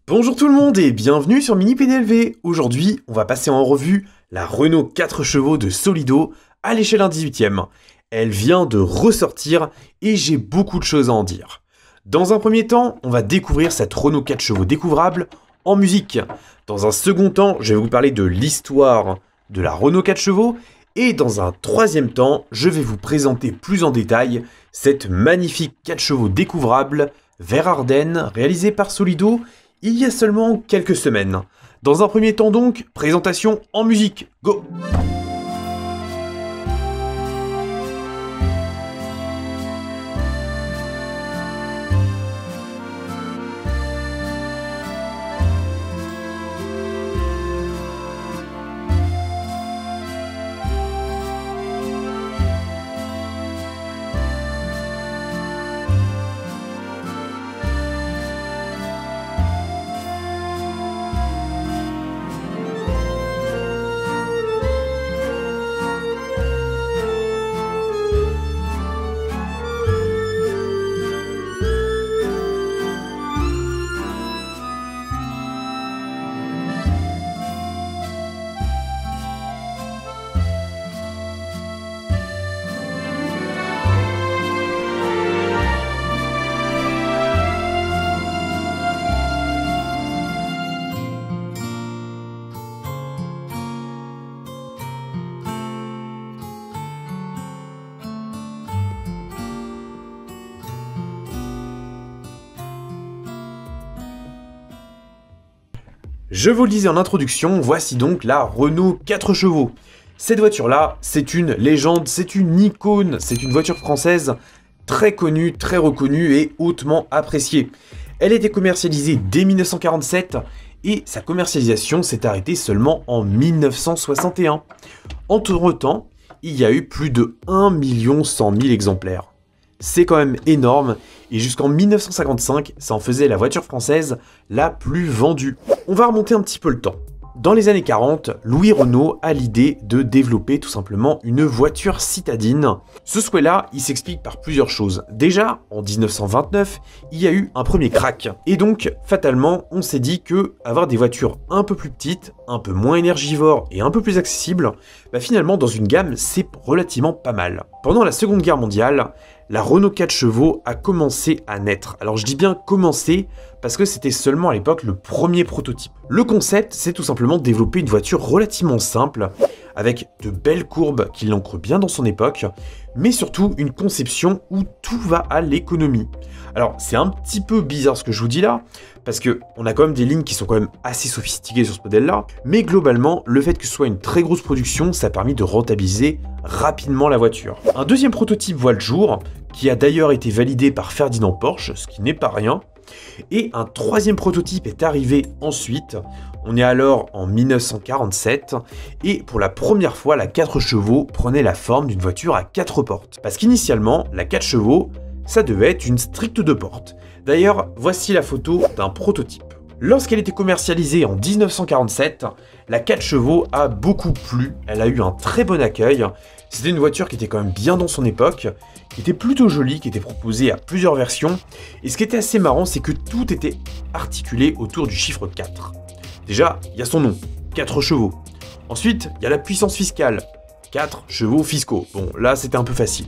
Bonjour tout le monde et bienvenue sur Mini PDLV. Aujourd'hui, on va passer en revue la Renault 4 chevaux de Solido à l'échelle 1/18e. Elle vient de ressortir et j'ai beaucoup de choses à en dire. Dans un premier temps, on va découvrir cette Renault 4 chevaux découvrable en musique. Dans un second temps, je vais vous parler de l'histoire de la Renault 4 chevaux. Et dans un troisième temps, je vais vous présenter plus en détail cette magnifique 4 chevaux découvrable vert Ardennes réalisée par Solido il y a seulement quelques semaines. Dans un premier temps donc, présentation en musique. Go! Je vous le disais en introduction, voici donc la Renault 4 chevaux. Cette voiture-là, c'est une légende, c'est une icône, c'est une voiture française très connue, très reconnue et hautement appréciée. Elle a été commercialisée dès 1947 et sa commercialisation s'est arrêtée seulement en 1961. Entre-temps, il y a eu plus de 1 100 000 exemplaires. C'est quand même énorme, et jusqu'en 1955, ça en faisait la voiture française la plus vendue. On va remonter un petit peu le temps. Dans les années 40, Louis Renault a l'idée de développer tout simplement une voiture citadine. Ce souhait-là, il s'explique par plusieurs choses. Déjà, en 1929, il y a eu un premier crack. Et donc, fatalement, on s'est dit que avoir des voitures un peu plus petites, un peu moins énergivores et un peu plus accessibles, finalement, dans une gamme, c'est relativement pas mal. Pendant la Seconde Guerre mondiale, la Renault 4 chevaux a commencé à naître. Alors je dis bien commencer parce que c'était seulement à l'époque le premier prototype. Le concept, c'est tout simplement de développer une voiture relativement simple, avec de belles courbes qui l'ancrent bien dans son époque, mais surtout une conception où tout va à l'économie. Alors c'est un petit peu bizarre ce que je vous dis là, parce qu'on a quand même des lignes qui sont quand même assez sophistiquées sur ce modèle-là, mais globalement, le fait que ce soit une très grosse production, ça a permis de rentabiliser rapidement la voiture. Un deuxième prototype voit le jour, qui a d'ailleurs été validé par Ferdinand Porsche, ce qui n'est pas rien, et un troisième prototype est arrivé ensuite. On est alors en 1947, et pour la première fois, la 4 chevaux prenait la forme d'une voiture à 4 portes. Parce qu'initialement, la 4 chevaux, ça devait être une stricte 2 portes. D'ailleurs, voici la photo d'un prototype. Lorsqu'elle était commercialisée en 1947, la 4 chevaux a beaucoup plu, elle a eu un très bon accueil. C'était une voiture qui était quand même bien dans son époque, qui était plutôt jolie, qui était proposée à plusieurs versions. Et ce qui était assez marrant, c'est que tout était articulé autour du chiffre 4. Déjà, il y a son nom, 4 chevaux. Ensuite, il y a la puissance fiscale, 4 chevaux fiscaux. Bon, là, c'était un peu facile.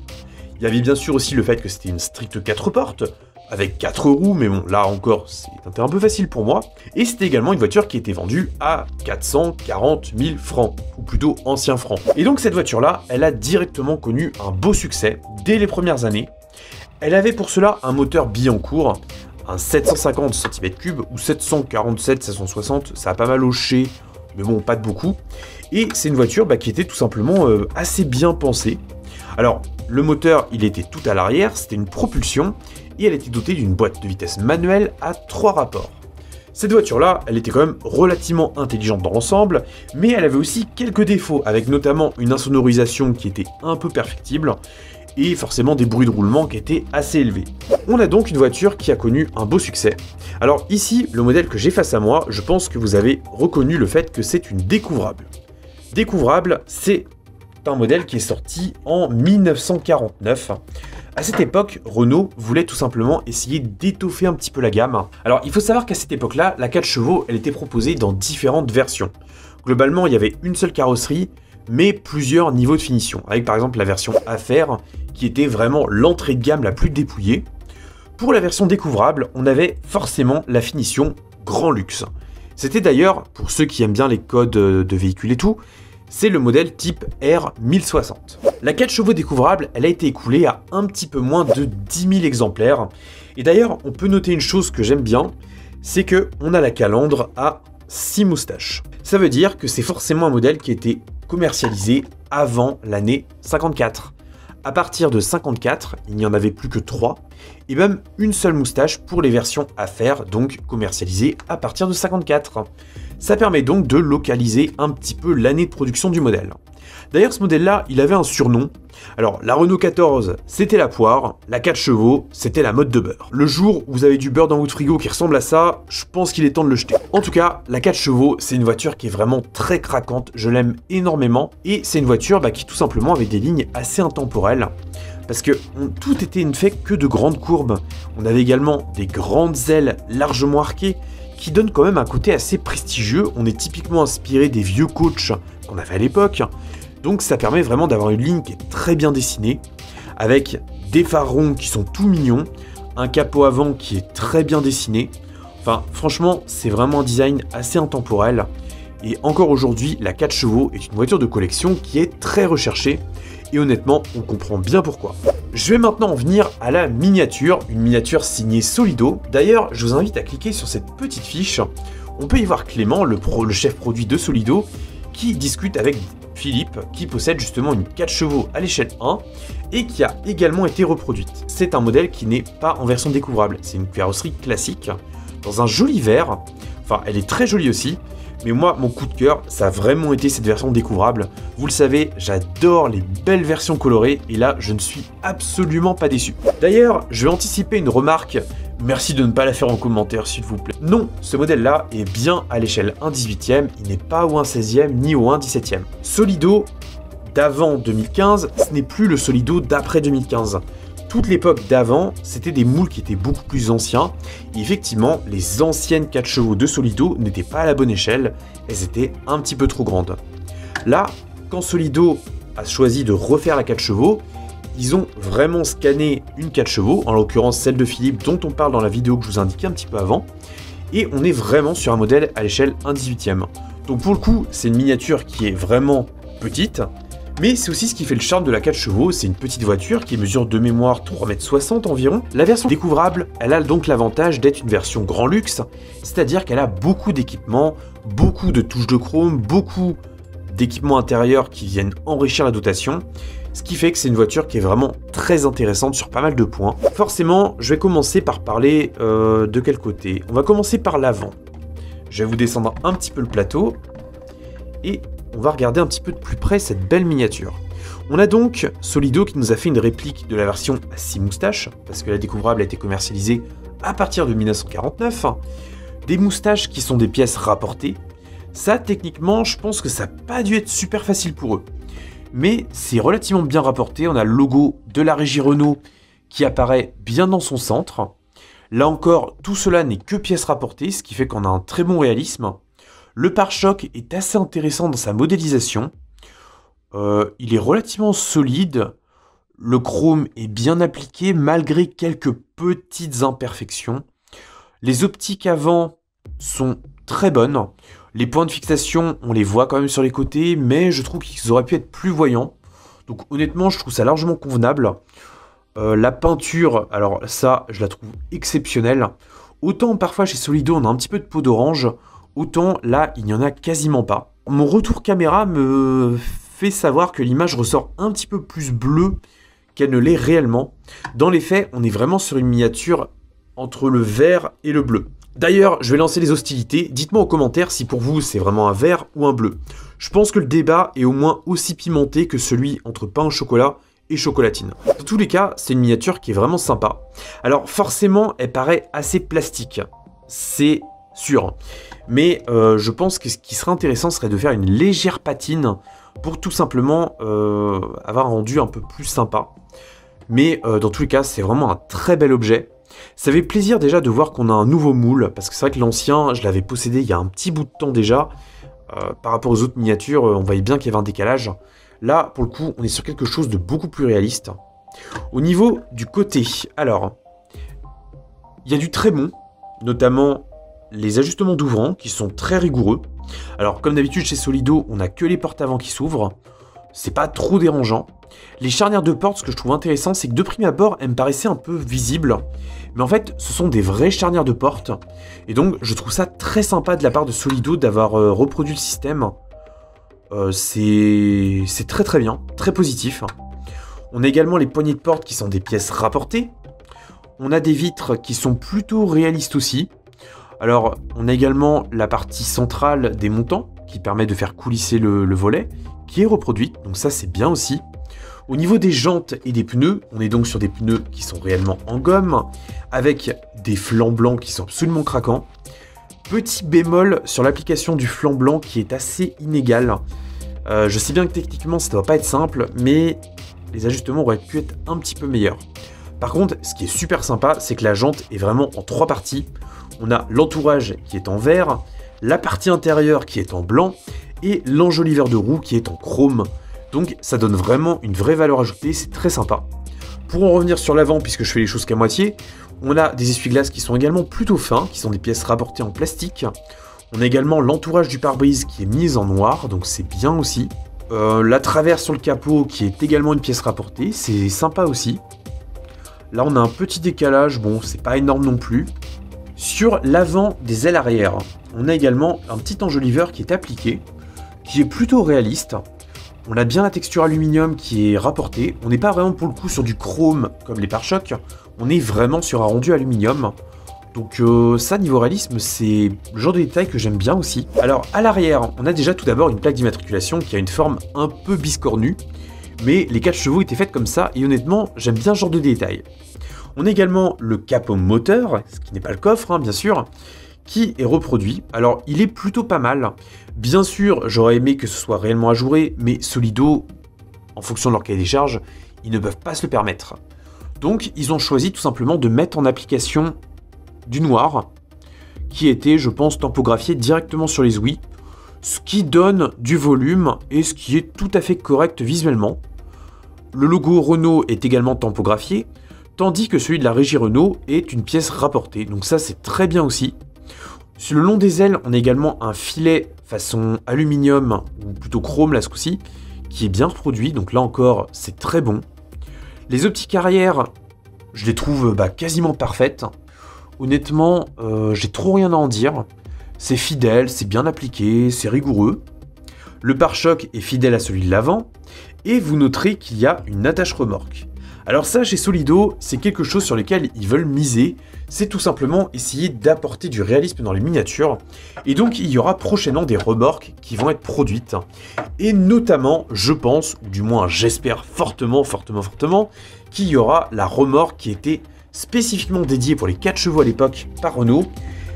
Il y avait bien sûr aussi le fait que c'était une stricte 4 portes, avec 4 roues, mais bon, là encore, c'était un peu facile pour moi. Et c'était également une voiture qui était vendue à 440 000 francs, ou plutôt anciens francs. Et donc cette voiture-là, elle a directement connu un beau succès dès les premières années. Elle avait pour cela un moteur Billancourt, un 750 cm3 ou 747, 760, ça a pas mal hoché, mais bon, pas de beaucoup. Et c'est une voiture qui était tout simplement assez bien pensée. Alors, le moteur, il était tout à l'arrière, c'était une propulsion, et elle était dotée d'une boîte de vitesse manuelle à 3 rapports. Cette voiture-là, elle était quand même relativement intelligente dans l'ensemble, mais elle avait aussi quelques défauts, avec notamment une insonorisation qui était un peu perfectible, et forcément des bruits de roulement qui étaient assez élevés. On a donc une voiture qui a connu un beau succès. Alors ici, le modèle que j'ai face à moi, je pense que vous avez reconnu le fait que c'est une découvrable. Découvrable, c'est un modèle qui est sorti en 1949. À cette époque, Renault voulait tout simplement essayer d'étoffer un petit peu la gamme. Alors, il faut savoir qu'à cette époque-là, la 4 chevaux, elle était proposée dans différentes versions. Globalement, il y avait une seule carrosserie, mais plusieurs niveaux de finition, avec par exemple la version Affaire, qui était vraiment l'entrée de gamme la plus dépouillée. Pour la version découvrable, on avait forcément la finition Grand Luxe. C'était d'ailleurs, pour ceux qui aiment bien les codes de véhicules et tout, c'est le modèle type R1060. La 4 chevaux découvrable, elle a été écoulée à un petit peu moins de 10 000 exemplaires. Et d'ailleurs, on peut noter une chose que j'aime bien, c'est qu'on a la calandre à 6 moustaches. Ça veut dire que c'est forcément un modèle qui a été commercialisé avant l'année 54. À partir de 54, il n'y en avait plus que 3, et même une seule moustache pour les versions Affaires, donc commercialisées à partir de 54. Ça permet donc de localiser un petit peu l'année de production du modèle. D'ailleurs, ce modèle-là, il avait un surnom. Alors, la Renault 14, c'était la poire, la 4 chevaux, c'était la mode de beurre. Le jour où vous avez du beurre dans votre frigo qui ressemble à ça, je pense qu'il est temps de le jeter. En tout cas, la 4 chevaux, c'est une voiture qui est vraiment très craquante, je l'aime énormément, et c'est une voiture qui tout simplement avait des lignes assez intemporelles, parce que tout était ne fait que de grandes courbes. On avait également des grandes ailes largement arquées, qui donnent quand même un côté assez prestigieux. On est typiquement inspiré des vieux coachs qu'on avait à l'époque. Donc ça permet vraiment d'avoir une ligne qui est très bien dessinée, avec des phares ronds qui sont tout mignons, un capot avant qui est très bien dessiné. Enfin, franchement, c'est vraiment un design assez intemporel. Et encore aujourd'hui, la 4 chevaux est une voiture de collection qui est très recherchée. Et honnêtement, on comprend bien pourquoi. Je vais maintenant en venir à la miniature, une miniature signée Solido. D'ailleurs, je vous invite à cliquer sur cette petite fiche. On peut y voir Clément, le chef produit de Solido, qui discute avec Philippe, qui possède justement une 4 chevaux à l'échelle 1 et qui a également été reproduite. C'est un modèle qui n'est pas en version découvrable, c'est une carrosserie classique, dans un joli vert. Enfin, elle est très jolie aussi. Mais moi, mon coup de cœur, ça a vraiment été cette version découvrable. Vous le savez, j'adore les belles versions colorées, et là, je ne suis absolument pas déçu. D'ailleurs, je vais anticiper une remarque. Merci de ne pas la faire en commentaire, s'il vous plaît. Non, ce modèle-là est bien à l'échelle 1/18e, il n'est pas au 1/16e ni au 1/17e. Solido d'avant 2015, ce n'est plus le Solido d'après 2015. Toute l'époque d'avant, c'était des moules qui étaient beaucoup plus anciens, et effectivement, les anciennes 4 chevaux de Solido n'étaient pas à la bonne échelle, elles étaient un petit peu trop grandes. Là, quand Solido a choisi de refaire la 4 chevaux, ils ont vraiment scanné une 4 chevaux, en l'occurrence celle de Philippe dont on parle dans la vidéo que je vous indiquais un petit peu avant, et on est vraiment sur un modèle à l'échelle 1/18e. Donc pour le coup, c'est une miniature qui est vraiment petite, mais c'est aussi ce qui fait le charme de la 4 chevaux, c'est une petite voiture qui mesure de mémoire 3,60 m environ. La version découvrable, elle a donc l'avantage d'être une version grand luxe, c'est-à-dire qu'elle a beaucoup d'équipements, beaucoup de touches de chrome, beaucoup d'équipements intérieurs qui viennent enrichir la dotation, ce qui fait que c'est une voiture qui est vraiment très intéressante sur pas mal de points. Forcément, je vais commencer par parler de quel côté. On va commencer par l'avant. Je vais vous descendre un petit peu le plateau, et on va regarder un petit peu de plus près cette belle miniature. On a donc Solido qui nous a fait une réplique de la version à 6 moustaches, parce que la découvrable a été commercialisée à partir de 1949. Des moustaches qui sont des pièces rapportées. Ça, techniquement, je pense que ça n'a pas dû être super facile pour eux. Mais c'est relativement bien rapporté. On a le logo de la régie Renault qui apparaît bien dans son centre. Là encore, tout cela n'est que pièces rapportées, ce qui fait qu'on a un très bon réalisme. Le pare-choc est assez intéressant dans sa modélisation. Il est relativement solide. Le chrome est bien appliqué malgré quelques petites imperfections. Les optiques avant sont très bonnes. Les points de fixation, on les voit quand même sur les côtés, mais je trouve qu'ils auraient pu être plus voyants. Donc honnêtement, je trouve ça largement convenable. La peinture, alors ça, je la trouve exceptionnelle. Autant parfois chez Solido, on a un petit peu de peau d'orange. Autant là, il n'y en a quasiment pas. Mon retour caméra me fait savoir que l'image ressort un petit peu plus bleue qu'elle ne l'est réellement. Dans les faits, on est vraiment sur une miniature entre le vert et le bleu. D'ailleurs, je vais lancer les hostilités. Dites-moi en commentaire si pour vous c'est vraiment un vert ou un bleu. Je pense que le débat est au moins aussi pimenté que celui entre pain au chocolat et chocolatine. Dans tous les cas, c'est une miniature qui est vraiment sympa. Alors forcément, elle paraît assez plastique. C'est sûr. Mais je pense que ce qui serait intéressant serait de faire une légère patine pour tout simplement avoir un rendu un peu plus sympa. Mais dans tous les cas, c'est vraiment un très bel objet. Ça fait plaisir déjà de voir qu'on a un nouveau moule, parce que c'est vrai que l'ancien, je l'avais possédé il y a un petit bout de temps déjà. Par rapport aux autres miniatures, on voyait bien qu'il y avait un décalage. Là, pour le coup, on est sur quelque chose de beaucoup plus réaliste. Au niveau du côté, alors, il y a du très bon, notamment les ajustements d'ouvrant qui sont très rigoureux. Alors, comme d'habitude chez Solido, on n'a que les portes avant qui s'ouvrent. C'est pas trop dérangeant. Les charnières de porte, ce que je trouve intéressant, c'est que de prime abord, elles me paraissaient un peu visibles. Mais en fait, ce sont des vraies charnières de porte. Et donc, je trouve ça très sympa de la part de Solido d'avoir reproduit le système. C'est très très bien, très positif. On a également les poignées de porte qui sont des pièces rapportées. On a des vitres qui sont plutôt réalistes aussi. Alors, on a également la partie centrale des montants qui permet de faire coulisser le volet, qui est reproduite, donc ça c'est bien aussi. Au niveau des jantes et des pneus, on est donc sur des pneus qui sont réellement en gomme, avec des flancs blancs qui sont absolument craquants. Petit bémol sur l'application du flanc blanc qui est assez inégal. Je sais bien que techniquement ça ne doit pas être simple, mais les ajustements auraient pu être un petit peu meilleurs. Par contre, ce qui est super sympa, c'est que la jante est vraiment en 3 parties. On a l'entourage qui est en vert, la partie intérieure qui est en blanc, et l'enjoliveur de roue qui est en chrome. Donc ça donne vraiment une vraie valeur ajoutée, c'est très sympa. Pour en revenir sur l'avant, puisque je fais les choses qu'à moitié, on a des essuie-glaces qui sont également plutôt fins, qui sont des pièces rapportées en plastique. On a également l'entourage du pare-brise qui est mis en noir, donc c'est bien aussi. La traverse sur le capot qui est également une pièce rapportée, c'est sympa aussi. Là on a un petit décalage, bon c'est pas énorme non plus. Sur l'avant des ailes arrière, on a également un petit enjoliveur qui est appliqué, qui est plutôt réaliste. On a bien la texture aluminium qui est rapportée. On n'est pas vraiment pour le coup sur du chrome comme les pare-chocs. On est vraiment sur un rendu aluminium. Donc ça, niveau réalisme, c'est le genre de détail que j'aime bien aussi. Alors à l'arrière, on a déjà tout d'abord une plaque d'immatriculation qui a une forme un peu biscornue. Mais les 4 chevaux étaient faites comme ça et honnêtement, j'aime bien ce genre de détail. On a également le capot moteur, ce qui n'est pas le coffre, hein, bien sûr, qui est reproduit. Alors, il est plutôt pas mal. Bien sûr, j'aurais aimé que ce soit réellement ajouré, mais Solido, en fonction de leur cahier des charges, ils ne peuvent pas se le permettre. Donc, ils ont choisi tout simplement de mettre en application du noir, qui était, je pense, tampographié directement sur les ouïes, ce qui donne du volume et ce qui est tout à fait correct visuellement. Le logo Renault est également tampographié, tandis que celui de la régie Renault est une pièce rapportée. Donc ça, c'est très bien aussi. Sur le long des ailes, on a également un filet façon aluminium, ou plutôt chrome là ce coup-ci, qui est bien reproduit. Donc là encore, c'est très bon. Les optiques arrière, je les trouve quasiment parfaites. Honnêtement, j'ai trop rien à en dire. C'est fidèle, c'est bien appliqué, c'est rigoureux. Le pare-choc est fidèle à celui de l'avant. Et vous noterez qu'il y a une attache remorque. Alors ça, chez Solido, c'est quelque chose sur lequel ils veulent miser. C'est tout simplement essayer d'apporter du réalisme dans les miniatures. Et donc, il y aura prochainement des remorques qui vont être produites. Et notamment, je pense, ou du moins j'espère fortement, qu'il y aura la remorque qui était spécifiquement dédiée pour les 4 chevaux à l'époque par Renault.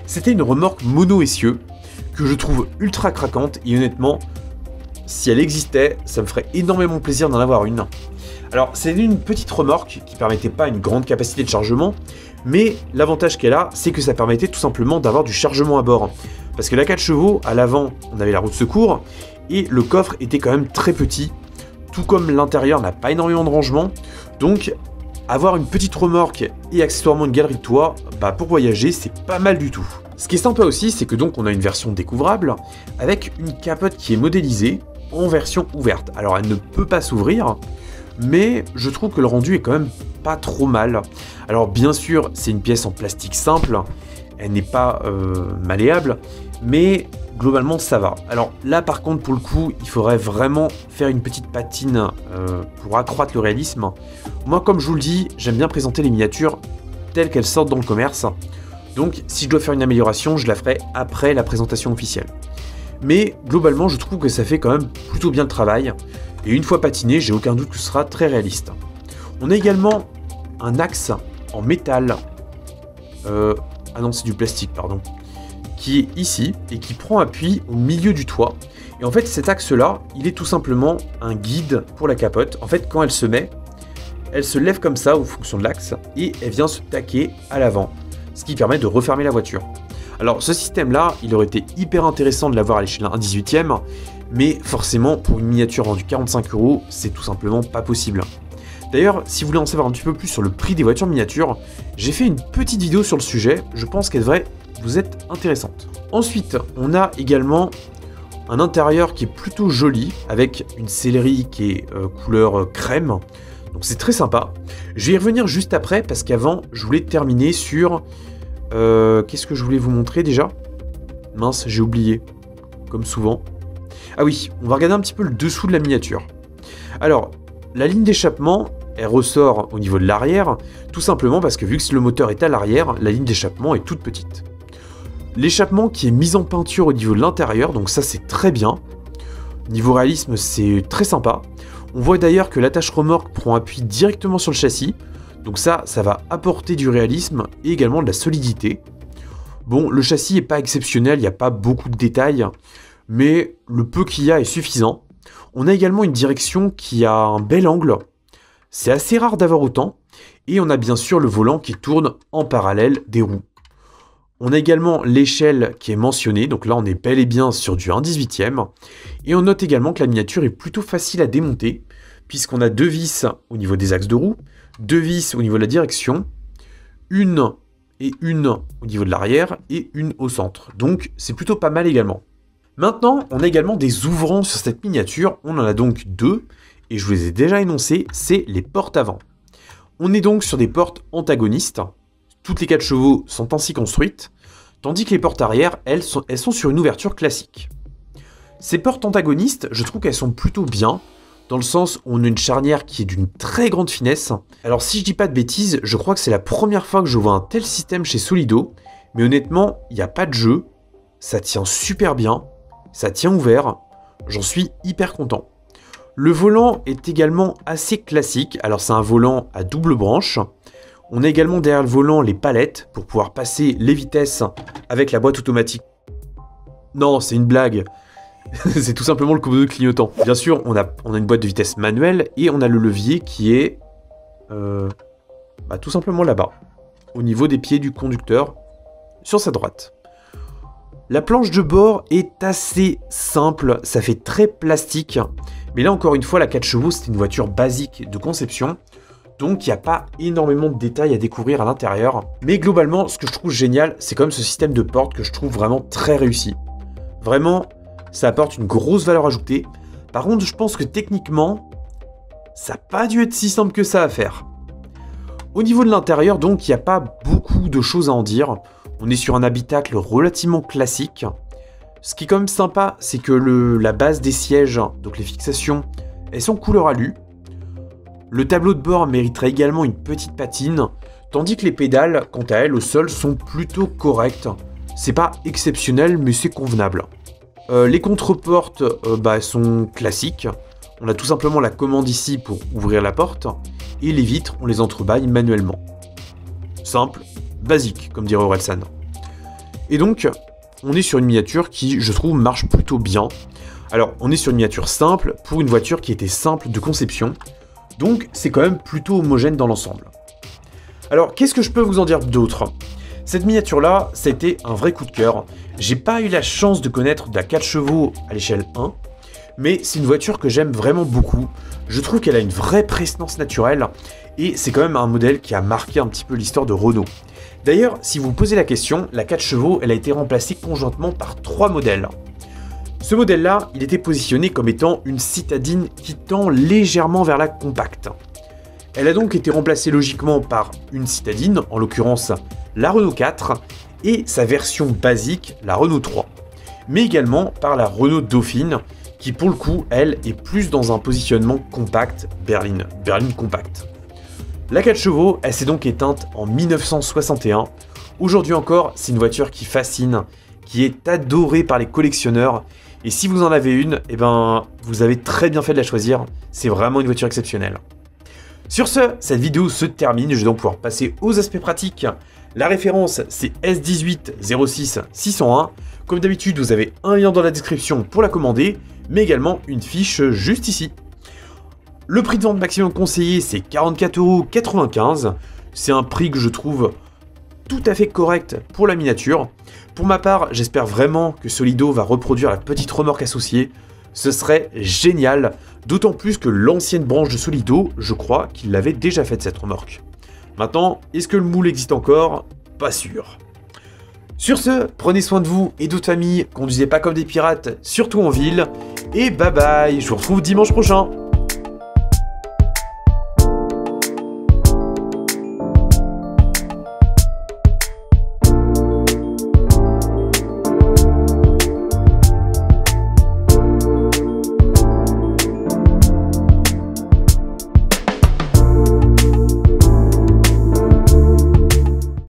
C'était une remorque mono-essieu que je trouve ultra craquante et honnêtement, si elle existait, ça me ferait énormément plaisir d'en avoir une. Alors, c'est une petite remorque qui permettait pas une grande capacité de chargement, mais l'avantage qu'elle a, c'est que ça permettait tout simplement d'avoir du chargement à bord. Parce que la 4 chevaux, à l'avant, on avait la roue de secours, et le coffre était quand même très petit, tout comme l'intérieur n'a pas énormément de rangement, donc avoir une petite remorque et accessoirement une galerie de toit, pour voyager, c'est pas mal du tout. Ce qui est sympa aussi, c'est que donc on a une version découvrable, avec une capote qui est modélisée en version ouverte. Alors elle ne peut pas s'ouvrir, mais je trouve que le rendu est quand même pas trop mal. Alors bien sûr, c'est une pièce en plastique simple, elle n'est pas malléable, mais globalement ça va. Alors là par contre pour le coup, il faudrait vraiment faire une petite patine pour accroître le réalisme. Moi comme je vous le dis, j'aime bien présenter les miniatures telles qu'elles sortent dans le commerce. Donc si je dois faire une amélioration, je la ferai après la présentation officielle. Mais globalement, je trouve que ça fait quand même plutôt bien le travail. Et une fois patiné, j'ai aucun doute que ce sera très réaliste. On a également un axe en métal. Ah non, c'est du plastique, pardon. Qui est ici et qui prend appui au milieu du toit. Et en fait, cet axe-là, il est tout simplement un guide pour la capote. En fait, quand elle se met, elle se lève comme ça, en fonction de l'axe, et elle vient se taquer à l'avant, ce qui permet de refermer la voiture. Alors, ce système-là, il aurait été hyper intéressant de l'avoir à l'échelle 1/18e, mais forcément, pour une miniature vendue 45 €, c'est tout simplement pas possible. D'ailleurs, si vous voulez en savoir un petit peu plus sur le prix des voitures miniatures, j'ai fait une petite vidéo sur le sujet, je pense qu'elle devrait vous être intéressante. Ensuite, on a également un intérieur qui est plutôt joli, avec une sellerie qui est couleur crème, donc c'est très sympa. Je vais y revenir juste après, parce qu'avant, je voulais terminer sur... qu'est-ce que je voulais vous montrer déjà? Mince, j'ai oublié, comme souvent. Ah oui, on va regarder un petit peu le dessous de la miniature. Alors, la ligne d'échappement, elle ressort au niveau de l'arrière, tout simplement parce que vu que le moteur est à l'arrière, la ligne d'échappement est toute petite. L'échappement qui est mis en peinture au niveau de l'intérieur, donc ça c'est très bien. Niveau réalisme, c'est très sympa. On voit d'ailleurs que l'attache remorque prend appui directement sur le châssis, donc ça va apporter du réalisme et également de la solidité. Bon, le châssis n'est pas exceptionnel, il n'y a pas beaucoup de détails, mais le peu qu'il y a est suffisant. On a également une direction qui a un bel angle, c'est assez rare d'avoir autant, et on a bien sûr le volant qui tourne en parallèle des roues. On a également l'échelle qui est mentionnée, donc là on est bel et bien sur du 1/18e, et on note également que la miniature est plutôt facile à démonter, puisqu'on a 2 vis au niveau des axes de roue, 2 vis au niveau de la direction, une au niveau de l'arrière, et une au centre, donc c'est plutôt pas mal également. Maintenant, on a également des ouvrants sur cette miniature, on en a donc 2, et je vous les ai déjà énoncés, c'est les portes avant. On est donc sur des portes antagonistes, toutes les 4 chevaux sont ainsi construites, tandis que les portes arrière, elles sont sur une ouverture classique. Ces portes antagonistes, je trouve qu'elles sont plutôt bien, dans le sens où on a une charnière qui est d'une très grande finesse. Alors si je dis pas de bêtises, je crois que c'est la première fois que je vois un tel système chez Solido, mais honnêtement, il n'y a pas de jeu, ça tient super bien, ça tient ouvert, j'en suis hyper content. Le volant est également assez classique, alors c'est un volant à double branche. On a également derrière le volant les palettes pour pouvoir passer les vitesses avec la boîte automatique. Non, c'est une blague. C'est tout simplement le combo clignotant. Bien sûr, on a une boîte de vitesse manuelle et on a le levier qui est tout simplement là-bas, au niveau des pieds du conducteur, sur sa droite. La planche de bord est assez simple, ça fait très plastique, mais là encore une fois, la 4 chevaux, c'est une voiture basique de conception, donc il n'y a pas énormément de détails à découvrir à l'intérieur. Mais globalement, ce que je trouve génial, c'est quand même ce système de porte que je trouve vraiment très réussi. Vraiment, ça apporte une grosse valeur ajoutée. Par contre, je pense que techniquement, ça n'a pas dû être si simple que ça à faire. Au niveau de l'intérieur, donc, il n'y a pas beaucoup de choses à en dire. On est sur un habitacle relativement classique. Ce qui est quand même sympa, c'est que la base des sièges, donc les fixations, elles sont couleur alu. Le tableau de bord mériterait également une petite patine, tandis que les pédales, quant à elles, au sol, sont plutôt correctes. C'est pas exceptionnel, mais c'est convenable. Les contreportes sont classiques. On a tout simplement la commande ici pour ouvrir la porte, et les vitres, on les entrebâille manuellement. Simple, basique, comme dirait Orelsan. Et donc, on est sur une miniature qui, je trouve, marche plutôt bien. Alors, on est sur une miniature simple pour une voiture qui était simple de conception, donc c'est quand même plutôt homogène dans l'ensemble. Alors, qu'est-ce que je peux vous en dire d'autre? Cette miniature-là, ça a été un vrai coup de cœur. J'ai pas eu la chance de connaître de la 4 chevaux à l'échelle 1, mais c'est une voiture que j'aime vraiment beaucoup. Je trouve qu'elle a une vraie prestance naturelle, et c'est quand même un modèle qui a marqué un petit peu l'histoire de Renault. D'ailleurs, si vous vous posez la question, la 4 chevaux, elle a été remplacée conjointement par 3 modèles. Ce modèle-là, il était positionné comme étant une citadine qui tend légèrement vers la compacte. Elle a donc été remplacée logiquement par une citadine, en l'occurrence la Renault 4, et sa version basique, la Renault 3. Mais également par la Renault Dauphine, qui pour le coup, elle, est plus dans un positionnement compact, berline compact. La 4 chevaux, elle s'est donc éteinte en 1961. Aujourd'hui encore, c'est une voiture qui fascine, qui est adorée par les collectionneurs. Et si vous en avez une, eh ben, vous avez très bien fait de la choisir. C'est vraiment une voiture exceptionnelle. Sur ce, cette vidéo se termine. Je vais donc pouvoir passer aux aspects pratiques. La référence, c'est S18 06 601. Comme d'habitude, vous avez un lien dans la description pour la commander. mais également une fiche juste ici. Le prix de vente maximum conseillé, c'est 44,95 €. C'est un prix que je trouve tout à fait correct pour la miniature. Pour ma part, j'espère vraiment que Solido va reproduire la petite remorque associée. Ce serait génial, d'autant plus que l'ancienne branche de Solido, je crois qu'il l'avait déjà faite cette remorque. Maintenant, est-ce que le moule existe encore? Pas sûr. Sur ce, prenez soin de vous et d'autres familles, conduisez pas comme des pirates, surtout en ville, et bye bye, je vous retrouve dimanche prochain.